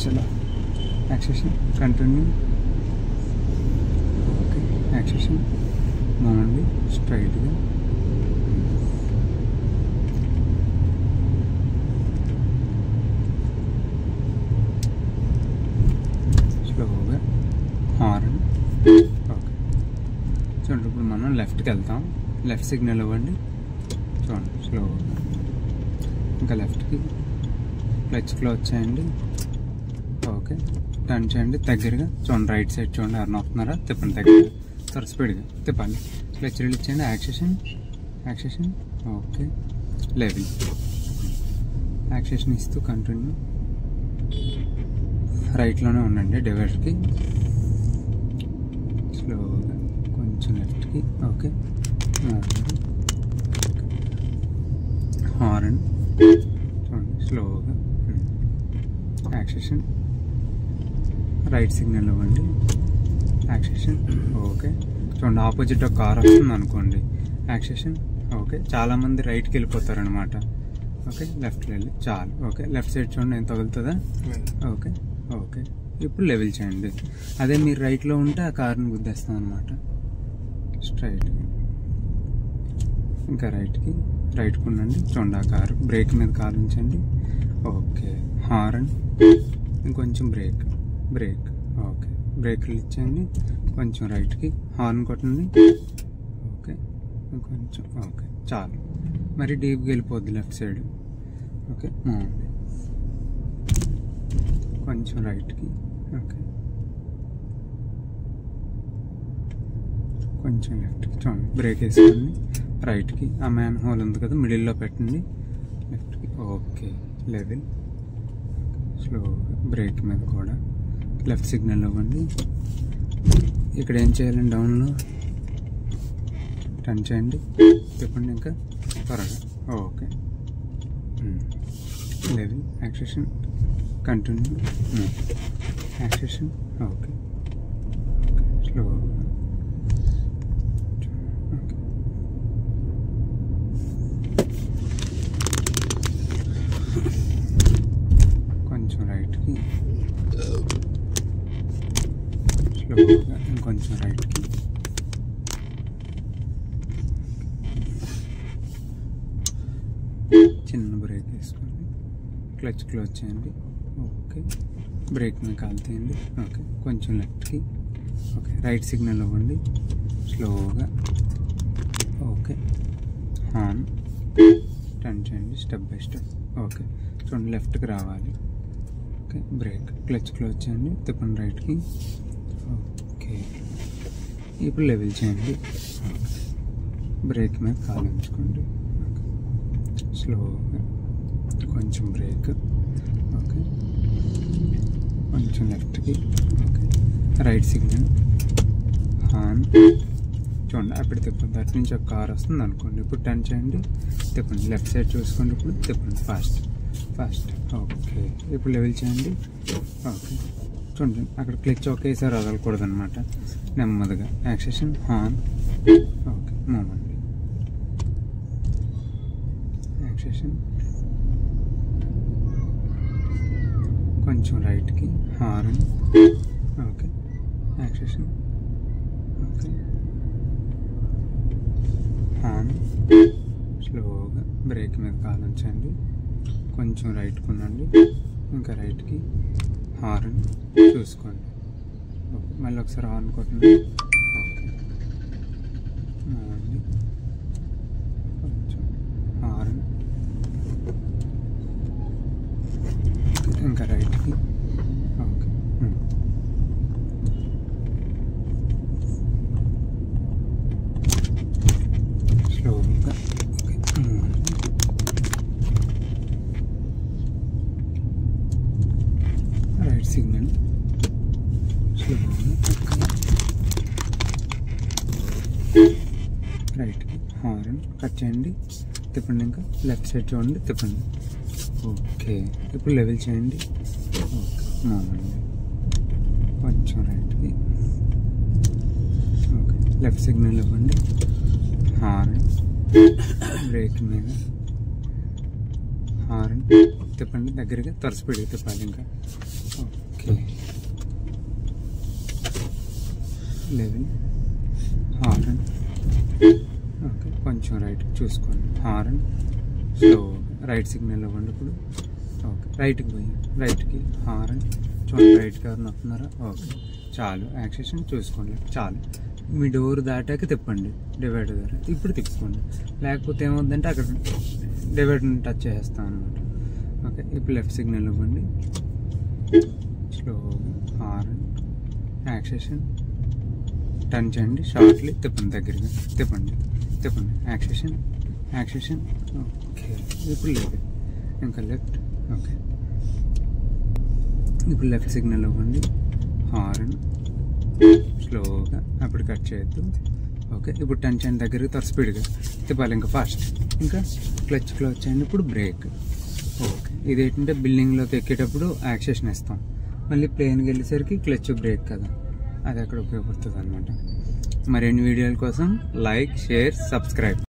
चलो एक्सेशन continue okay एक्सेशन माउंड स्ट्రైట్ గా స్లోగా హార్న్ ఓకే చూడండి ఇప్పుడు మనం లెఫ్ట్కి వెళ్తాం లెఫ్ట్ సిగ్నల్ ఇవ్వండి చూడండి స్లోగా ఇంకా లెఫ్ట్కి క్లచ్ క్లోజ్ చేయండి ఓకే టర్న్ చేయండి దగ్గరగా చూడండి రైట్ సైడ్ చూడండి ఎవరిని వస్తున్నారా తిప్పండి దగ్గరగా త్వర స్పీడ్గా తిప్పండి క్లచ్ రిలీజ్ చేయండి యాక్సేషన్ ఓకే లెవెల్ యాక్సేషన్ ఇస్తూ కంటిన్యూ రైట్లోనే ఉండండి డివైడర్కి స్లోగా కొంచెం లెఫ్ట్కి ఓకే హార్న్ చూడండి స్లోగా యాక్సేషన్ రైట్ సిగ్నల్ ఇవ్వండి యాక్సేషన్ ఓకే చూడండి ఆపోజిట్ ఒక కార్ వస్తుంది అనుకోండి యాక్సేషన్ ఓకే చాలామంది రైట్కి వెళ్ళిపోతారనమాట ఓకే లెఫ్ట్కి వెళ్ళి చాలు ఓకే లెఫ్ట్ సైడ్ చూడండి ఎంత తగులుతుందా ఓకే ఓకే ఇప్పుడు లెవెల్ చేయండి అదే మీరు రైట్లో ఉంటే ఆ కార్ని గుద్దేస్తాం అనమాట స్ట్రైట్గా ఇంకా రైట్కి ఉండండి చూడండి ఆ కారు బ్రేక్ మీద కాలు ఉంచండి ఓకే హార్న్ ఇంకొంచెం బ్రేక్ ఓకే బ్రేక్ రిలీజ్ చేయండి కొంచెం రైట్కి హార్న్ కొట్టండి ఓకే ఇంకొంచెం ఓకే చాలు మరి డీప్గా వెళ్ళిపోద్ది లెఫ్ట్ సైడ్ ఓకే కొంచెం రైట్కి ఓకే కొంచెం లెఫ్ట్కి చూడండి బ్రేక్ వేసుకోండి రైట్కి ఆ మ్యాన్ హోల్ ఉంది కదా మిడిల్లో పెట్టండి లెఫ్ట్కి ఓకే లెవెల్ స్లోగా బ్రేక్ మీద కూడా లెఫ్ట్ సిగ్నల్ ఇవ్వండి ఇక్కడ ఏం చేయాలండి డౌన్లో టర్న్ చేయండి చెప్పండి ఇంకా త్వరగా okay level accession continue accession okay స్లోగా కొంచెం రైట్కి స్లోగా ఇంకొంచెం రైట్కి చిన్న బ్రేక్ వేసుకోండి క్లచ్ క్లోజ్ చేయండి ఓకే బ్రేక్ మీద కాలు తీయండి ఓకే కొంచెం లెఫ్ట్కి ఓకే రైట్ సిగ్నల్ ఇవ్వండి స్లోగా ఓకే హార్న్ టర్న్ చేయండి స్టెప్ బై స్టెప్ ఓకే చూడండి లెఫ్ట్కి రావాలి ఓకే బ్రేక్ క్లచ్ క్లోజ్ చేయండి తిప్పండి రైట్కి ఓకే ఇప్పుడు లెవెల్ చేయండి బ్రేక్ మీద కాలు ఉంచుకోండి స్లోగా కొంచెం బ్రేక్ ఓకే కొంచెం లెఫ్ట్కి ఓకే రైట్ సిగ్నల్ హార్న్ చూడండి అప్పుడు తిప్పండి అటు నుంచి ఒక కార్ వస్తుంది అనుకోండి ఇప్పుడు టర్న్ చేయండి తిప్పండి లెఫ్ట్ సైడ్ చూసుకోండి ఇప్పుడు తిప్పండి ఫాస్ట్ ఓకే ఇప్పుడు లెవెల్ చేయండి ఓకే చూడండి అక్కడ క్లిచ్ ఒకేసారి వదలకూడదు అనమాట నెమ్మదిగా acceleration horn okay moment acceleration కొంచెం రైట్కి horn okay acceleration okay horn స్లోగా బ్రేక్ మీద కాలు ఉంచండి కొంచెం రైట్కి ఉండండి ఇంకా రైట్కి హార్న్ చూసుకోండి ఓకే మళ్ళీ ఒకసారి హార్న్ కొట్టండి ఓకే కొంచెం హార్న్ ఇంకా రైట్కి ఓకే స్లోగా ఓకే రైట్ సిగ్నల్ స్లోగా రైట్కి హార్న్ కట్ చేయండి తిప్పండి ఇంకా లెఫ్ట్ సైడ్ చూడండి తిప్పండి ఓకే ఇప్పుడు లెవెల్ చేయండి ఓకే మూమెంట్ కొంచెం రైట్కి ఓకే లెఫ్ట్ సిగ్నల్ ఇవ్వండి హార్న్ బ్రేక్ మీద హార్న్ తిప్పండి దగ్గరగా త్వర స్పీడ్గా తిప్పాలి ఇంకా లెవెల్, హారన్, ఓకే కొంచెం రైట్ చూసుకోండి, హారన్ స్లో, రైట్ సిగ్నల్ ఇవ్వండి ఇప్పుడు, ఓకే రైట్కి పోయి రైట్కి హారన్ చూడండి, రైట్కి ఎవరు నొక్కున్నారా, ఓకే చాలు, యాక్సేషన్ చూసుకోండి చాలు. మీ డోర్ దాటాక తిప్పండి డివైడర్ దగ్గర, ఇప్పుడు తిప్పుకోండి, లేకపోతే ఏమవుతుందంటే అక్కడ డివైడర్ని టచ్ చేసేస్తాం అనమాట. ఓకే ఇప్పుడు లెఫ్ట్ సిగ్నల్ ఇవ్వండి, స్లోగా హారన్, యాక్సేషన్, టర్న్ చేయండి, షార్ట్లీ తిప్పండి, దగ్గరగా తిప్పండి, యాక్సేషన్, ఓకే ఇప్పుడు లేదు, ఇంకా లెఫ్ట్, ఓకే ఇప్పుడు లెఫ్ట్ సిగ్నల్ ఇవ్వండి, హారన్ స్లోగా, అప్పుడు కట్ చేయొద్దు. ఓకే ఇప్పుడు టర్న్ చేయండి, దగ్గరికి త్వర స్పీడ్గా తిప్పాలి, ఇంకా ఫాస్ట్, ఇంకా క్లచ్ క్లోజ్ చేయండి, ఇప్పుడు బ్రేక్. ఓకే ఇదేంటంటే బిల్డింగ్లోకి ఎక్కేటప్పుడు యాక్సేషన్ ఇస్తాం, మళ్ళీ ప్లేన్కి వెళ్ళేసరికి క్లచ్ బ్రేక్ కదా, అది అక్కడ ఉపయోగపడుతుంది అనమాట. మరిన్ని వీడియోల కోసం లైక్, షేర్, సబ్స్క్రైబ్.